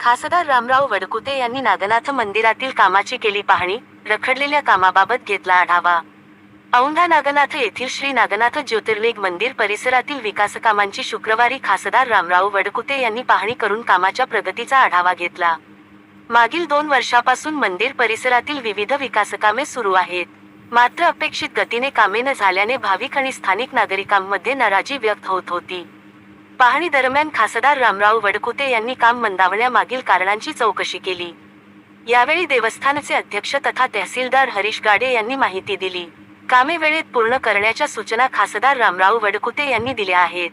खासदार रामराव वडकुते यांनी नागनाथ मंदिरातील कामाची केली पाहणी, रखडलेल्या कामाबाबत घेतला आढावा। औंढा नागनाथ येथील श्री नागनाथ ज्योतिर्लिंग मंदिर परिसरातील विकासकामांची शुक्रवारी खासदार रामराव वडकुते यांनी पाहणी करून कामाच्या प्रगतीचा आढावा घेतला। मागील 2 वर्षापासून मंदिर परिसरातील विविध विकासकामे सुरू आहेत, मात्र अपेक्षित गतीने कामे न झाल्याने भाविक आणि स्थानिक नागरिकांमध्ये नाराजी व्यक्त होत होती। पाहणी दरम्यान खासदार रामराव वडकुते यांनी काम मंदावण्यामागील कारणांची चौकशी केली। यावेळी देवस्थानचे अध्यक्ष तथा तहसीलदार हरीश गाडे यांनी माहिती दिली। कामे वेळेत पूर्ण करण्याच्या सूचना खासदार रामराव वडकुते यांनी दिल्या आहेत।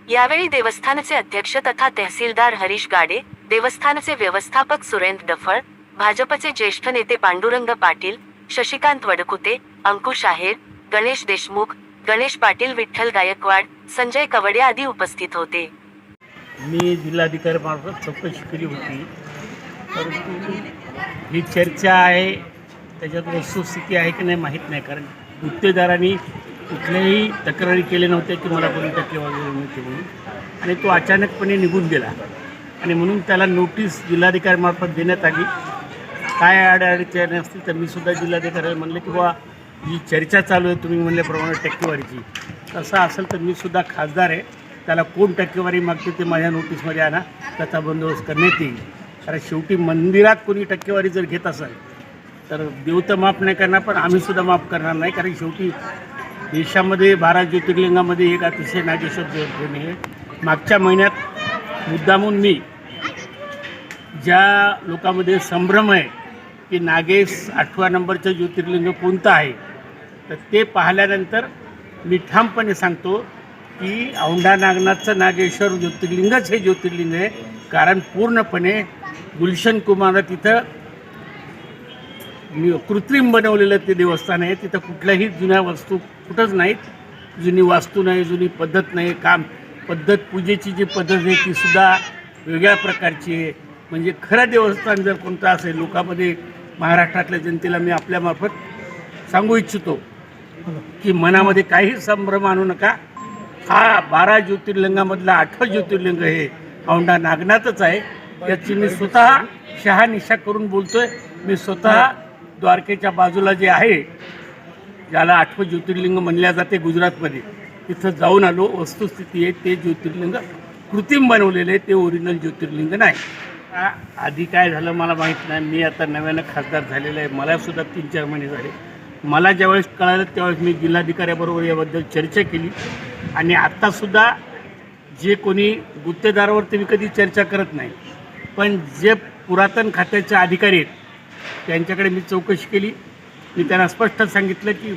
यावेळी देवस्थानचे अध्यक्ष तथा तहसीलदार हरीश गाडे, देवस्थानचे व्यवस्थापक सुरेंद्र डफळ, भाजपचे ज्येष्ठ नेते पांडुरंग पाटील, शशिकांत वडकुते, अंकुश आहेर, गणेश देशमुख, गणेश पाटील, विठ्ठल गायकवाड, संजय कवडे आदी उपस्थित होते। मी जिल्हाधिकाऱ्यांमार्फत चौकशी केली होती, परंतु ही चर्चा आहे त्याच्यात वस्तुस्थिती आहे की नाही माहीत नाही, कारण गुत्तेदारांनी कुठल्याही तक्रारी केल्या नव्हत्या की मला कोणी टक्केवारी मिळते म्हणून, आणि तो अचानकपणे निघून गेला आणि म्हणून त्याला नोटीस जिल्हाधिकाऱ्यांमार्फत देण्यात आली। काय अडचणी असतील तर मी सुद्धा जिल्हाधिकाऱ्याला म्हणले की बाबा जी चर्चा चालू आहे तुम्ही म्हणल्याप्रमाणे टक्केवारीची, तसं असेल तर मी सुद्धा खासदार आहे, त्याला कोण टक्केवारी मागते ते माझ्या नोटीसमध्ये आणा, त्याचा बंदोबस्त करण्यात येईल। कारण शेवटी मंदिरात कोणी टक्केवारी जर घेत असेल तर देव तर माफ नाही करणार, पण आम्हीसुद्धा माफ करणार नाही, कारण शेवटी देशामध्ये 12 ज्योतिर्लिंगामध्ये एक अतिशय नागेश्वर ज्योतिर्लिंग आहे। मागच्या महिन्यात मुद्दामून मी ज्या लोकांमध्ये संभ्रम आहे की नागेश 8व्या नंबरचं ज्योतिर्लिंग कोणतं आहे, तर ते पाहिल्यानंतर मी ठामपणे सांगतो की औंढा नागनाथचं नागेश्वर ज्योतिर्लिंगच हे ज्योतिर्लिंग आहे, कारण पूर्णपणे गुलशन कुमार तिथं कृत्रिम बनवलेलं ते देवस्थान आहे। तिथं कुठल्याही जुन्या वस्तू कुठंच नाहीत, जुनी वास्तू नाही, जुनी पद्धत नाही, काम पद्धत, पूजेची जी पद्धत आहे ती सुद्धा वेगळ्या प्रकारची आहे। म्हणजे खरं देवस्थान जर कोणतं असेल, लोकांमध्ये महाराष्ट्रातल्या जनतेला मी आपल्यामार्फत सांगू इच्छितो की मनामध्ये काही संभ्रम आणू नका। हा 12 ज्योतिर्लिंगामधला 8वं ज्योतिर्लिंग हे औंढा नागनाथच आहे, त्याची मी स्वतः शहानिशा करून बोलतोय। मी स्वतः द्वारकेच्या बाजूला जे आहे, ज्याला 8वं ज्योतिर्लिंग म्हणल्या जाते गुजरातमध्ये, तिथं जाऊन आलो। वस्तुस्थिती आहे ते ज्योतिर्लिंग कृत्रिम बनवलेलं आहे, ते ओरिजिनल ज्योतिर्लिंग नाही। आधी काय झालं मला माहीत नाही, मी आता नव्यानं खासदार झालेलं आहे, मलासुद्धा 3-4 महिने झाले। मला ज्यावेळेस कळालं त्यावेळेस मी जिल्हाधिकाऱ्याबरोबर याबद्दल चर्चा केली, आणि आत्तासुद्धा जे कोणी गुत्तेदारावरती मी कधी चर्चा करत नाही, पण जे पुरातन खात्याचे अधिकारी आहेत त्यांच्याकडे मी चौकशी केली। मी त्यांना स्पष्ट सांगितलं की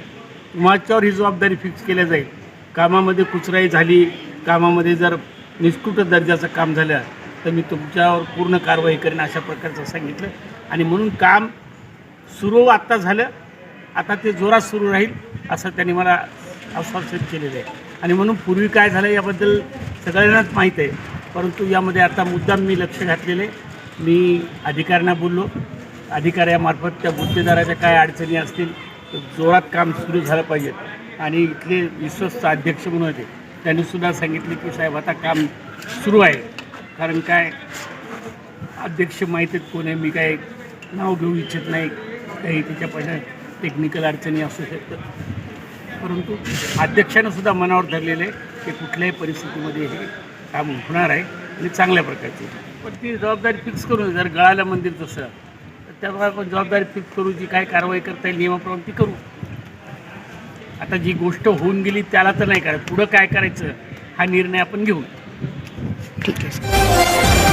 माझ्यावर ही जबाबदारी फिक्स केल्या जाईल। कामामध्ये कुचराई झाली, कामामध्ये जर निष्कृत दर्जाचं काम झालं तर मी तुमच्यावर पूर्ण कारवाई करेन, अशा प्रकारचं सांगितलं। आणि म्हणून काम सुरू आत्ता झालं, आता ते जोरात सुरू राहील असं त्यांनी मला आश्वासित केलेलं आहे। आणि म्हणून पूर्वी काय झालं याबद्दल सगळ्यांनाच माहीत आहे, परंतु यामध्ये आता मुद्दाम मी लक्ष घातलेले। मी अधिकाऱ्यांना बोललो, अधिकाऱ्यामार्फत त्या गुत्तेदाराच्या काय अडचणी असतील तर जोरात काम सुरू झालं पाहिजे। आणि इथले विश्वस्त अध्यक्ष म्हणून होते, त्यांनीसुद्धा सांगितले की साहेब आता काम सुरू आहे, कारण काय अध्यक्ष माहीत आहेत कोण आहे, मी काय नाव घेऊ इच्छित नाही, काही त्याच्यापासून टेक्निकल अडचणी असू शकतात, परंतु अध्यक्षांनीसुद्धा मनावर धरलेलं आहे की कुठल्याही परिस्थितीमध्ये हे काम होणार आहे आणि चांगल्या प्रकारचे। पण ती जबाबदारी फिक्स करू, जर गळालं मंदिर तसं तर त्यावर आपण जबाबदारी फिक्स करू, जी काय कारवाई करता येईल नियमाप्रमाणे ती करू। आता जी गोष्ट होऊन गेली त्याला तर नाही करायचं, पुढं काय करायचं हा निर्णय आपण घेऊ। ठीक आहे।